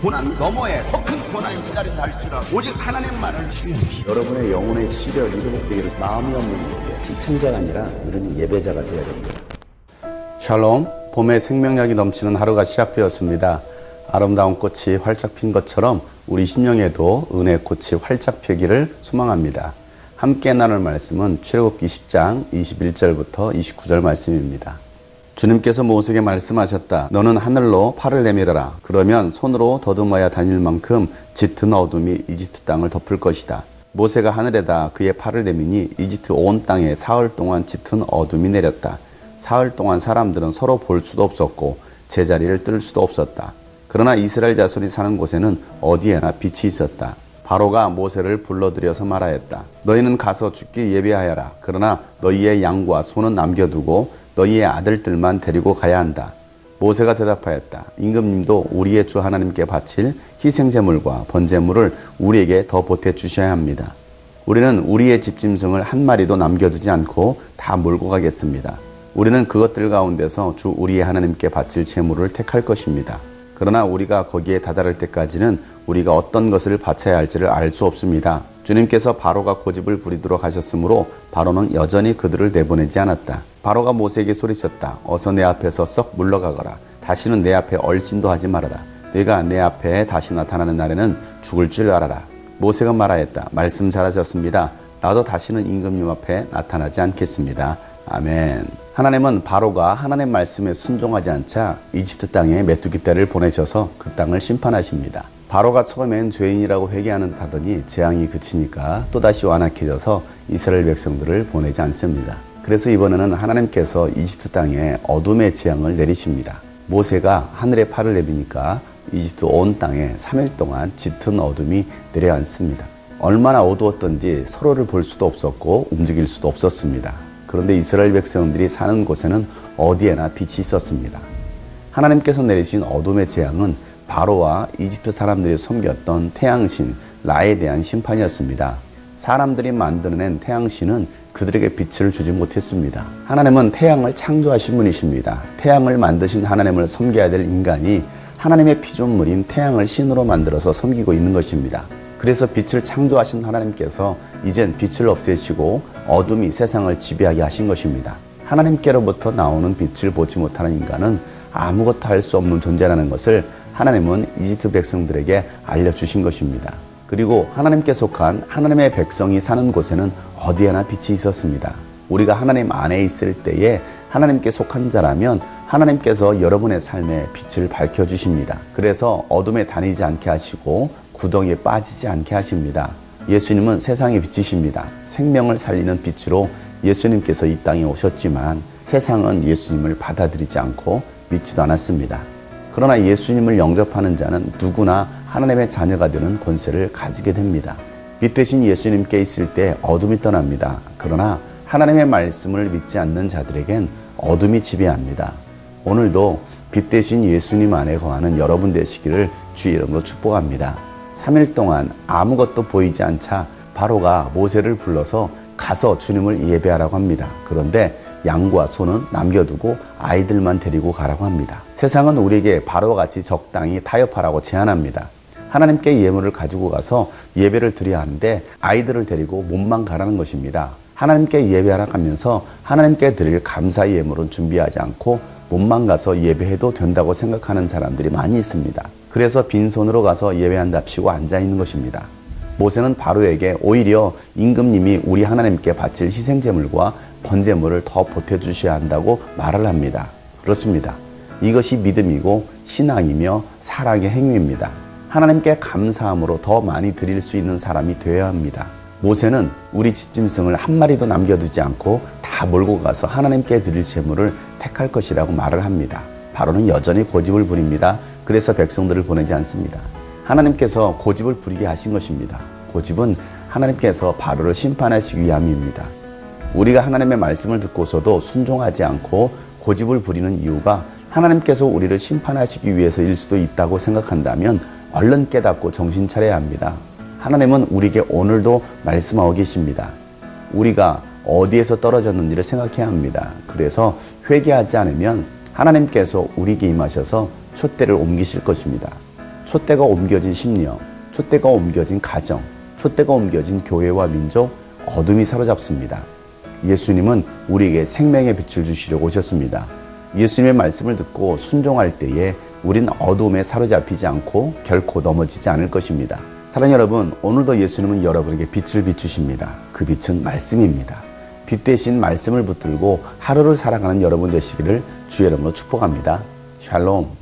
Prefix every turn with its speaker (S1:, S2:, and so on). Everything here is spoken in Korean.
S1: 고난 너머에 더 큰 고난이 기다린다 할지라도 오직 하나님만을 신뢰합시다.
S2: 여러분의 영혼의 시력이 회복되기를 마음이 없는 분에게 시청자가 아니라 우리는 예배자가 되어야 됩니다.
S3: 샬롬, 봄의 생명력이 넘치는 하루가 시작되었습니다. 아름다운 꽃이 활짝 핀 것처럼 우리 심령에도 은혜의 꽃이 활짝 피기를 소망합니다. 함께 나눌 말씀은 출애굽기 10장 21절부터 29절 말씀입니다. 주님께서 모세에게 말씀하셨다. 너는 하늘로 팔을 내밀어라. 그러면 손으로 더듬어야 다닐 만큼 짙은 어둠이 이집트 땅을 덮을 것이다. 모세가 하늘에다 그의 팔을 내미니 이집트 온 땅에 사흘 동안 짙은 어둠이 내렸다. 사흘 동안 사람들은 서로 볼 수도 없었고 제자리를 뜰 수도 없었다. 그러나 이스라엘 자손이 사는 곳에는 어디에나 빛이 있었다. 바로가 모세를 불러들여서 말하였다. 너희는 가서 죽기 예배하여라. 그러나 너희의 양과 소는 남겨두고 너희의 아들들만 데리고 가야 한다. 모세가 대답하였다. 임금님도 우리의 주 하나님께 바칠 희생제물과 번제물을 우리에게 더 보태 주셔야 합니다. 우리는 우리의 집짐승을 한 마리도 남겨두지 않고 다 몰고 가겠습니다. 우리는 그것들 가운데서 주 우리의 하나님께 바칠 제물을 택할 것입니다. 그러나 우리가 거기에 다다를 때까지는 우리가 어떤 것을 바쳐야 할지를 알 수 없습니다. 주님께서 바로가 고집을 부리도록 하셨으므로 바로는 여전히 그들을 내보내지 않았다. 바로가 모세에게 소리쳤다. 어서 내 앞에서 썩 물러가거라. 다시는 내 앞에 얼씬도 하지 말아라. 내가 내 앞에 다시 나타나는 날에는 죽을 줄 알아라. 모세가 말하였다. 말씀 잘하셨습니다. 나도 다시는 임금님 앞에 나타나지 않겠습니다. 아멘. 하나님은 바로가 하나님 말씀에 순종하지 않자 이집트 땅에 메뚜기 떼를 보내셔서 그 땅을 심판하십니다. 바로가 처음엔 죄인이라고 회개하는 듯 하더니 재앙이 그치니까 또다시 완악해져서 이스라엘 백성들을 보내지 않습니다. 그래서 이번에는 하나님께서 이집트 땅에 어둠의 재앙을 내리십니다. 모세가 하늘에 팔을 내미니까 이집트 온 땅에 3일 동안 짙은 어둠이 내려앉습니다. 얼마나 어두웠던지 서로를 볼 수도 없었고 움직일 수도 없었습니다. 그런데 이스라엘 백성들이 사는 곳에는 어디에나 빛이 있었습니다. 하나님께서 내리신 어둠의 재앙은 바로와 이집트 사람들이 섬겼던 태양신 라에 대한 심판이었습니다. 사람들이 만들어낸 태양신은 그들에게 빛을 주지 못했습니다. 하나님은 태양을 창조하신 분이십니다. 태양을 만드신 하나님을 섬겨야 될 인간이 하나님의 피조물인 태양을 신으로 만들어서 섬기고 있는 것입니다. 그래서 빛을 창조하신 하나님께서 이젠 빛을 없애시고 어둠이 세상을 지배하게 하신 것입니다. 하나님께로부터 나오는 빛을 보지 못하는 인간은 아무것도 할 수 없는 존재라는 것을 하나님은 이집트 백성들에게 알려주신 것입니다. 그리고 하나님께 속한 하나님의 백성이 사는 곳에는 어디에나 빛이 있었습니다. 우리가 하나님 안에 있을 때에 하나님께 속한 자라면 하나님께서 여러분의 삶에 빛을 밝혀주십니다. 그래서 어둠에 다니지 않게 하시고 구덩이에 빠지지 않게 하십니다. 예수님은 세상의 빛이십니다. 생명을 살리는 빛으로 예수님께서 이 땅에 오셨지만 세상은 예수님을 받아들이지 않고 믿지도 않았습니다. 그러나 예수님을 영접하는 자는 누구나 하나님의 자녀가 되는 권세를 가지게 됩니다. 빛 대신 예수님께 있을 때 어둠이 떠납니다. 그러나 하나님의 말씀을 믿지 않는 자들에겐 어둠이 지배합니다. 오늘도 빛 대신 예수님 안에 거하는 여러분 되시기를 주의 이름으로 축복합니다. 3일 동안 아무것도 보이지 않자 바로가 모세를 불러서 가서 주님을 예배하라고 합니다. 그런데 양과 소는 남겨두고 아이들만 데리고 가라고 합니다. 세상은 우리에게 바로와 같이 적당히 타협하라고 제안합니다. 하나님께 예물을 가지고 가서 예배를 드려야 하는데 아이들을 데리고 몸만 가라는 것입니다. 하나님께 예배하라고 하면서 하나님께 드릴 감사의 예물은 준비하지 않고 몸만 가서 예배해도 된다고 생각하는 사람들이 많이 있습니다. 그래서 빈손으로 가서 예배한답시고 앉아있는 것입니다. 모세는 바로에게 오히려 임금님이 우리 하나님께 바칠 희생제물과 번제물을 더 보태주셔야 한다고 말을 합니다. 그렇습니다. 이것이 믿음이고 신앙이며 사랑의 행위입니다. 하나님께 감사함으로 더 많이 드릴 수 있는 사람이 되어야 합니다. 모세는 우리 집짐승을 한 마리도 남겨두지 않고 다 몰고 가서 하나님께 드릴 제물을 택할 것이라고 말을 합니다. 바로는 여전히 고집을 부립니다. 그래서 백성들을 보내지 않습니다. 하나님께서 고집을 부리게 하신 것입니다. 고집은 하나님께서 바로를 심판하시기 위함입니다. 우리가 하나님의 말씀을 듣고서도 순종하지 않고 고집을 부리는 이유가 하나님께서 우리를 심판하시기 위해서일 수도 있다고 생각한다면 얼른 깨닫고 정신 차려야 합니다. 하나님은 우리에게 오늘도 말씀하고 계십니다. 우리가 어디에서 떨어졌는지를 생각해야 합니다. 그래서 회개하지 않으면 하나님께서 우리에게 임하셔서 촛대를 옮기실 것입니다. 촛대가 옮겨진 심령, 촛대가 옮겨진 가정, 촛대가 옮겨진 교회와 민족, 어둠이 사로잡습니다. 예수님은 우리에게 생명의 빛을 주시려고 오셨습니다. 예수님의 말씀을 듣고 순종할 때에 우린 어둠에 사로잡히지 않고 결코 넘어지지 않을 것입니다. 사랑하는 여러분, 오늘도 예수님은 여러분에게 빛을 비추십니다. 그 빛은 말씀입니다. 빛 대신 말씀을 붙들고 하루를 살아가는 여러분 되시기를 주의 이름으로 축복합니다. 샬롬.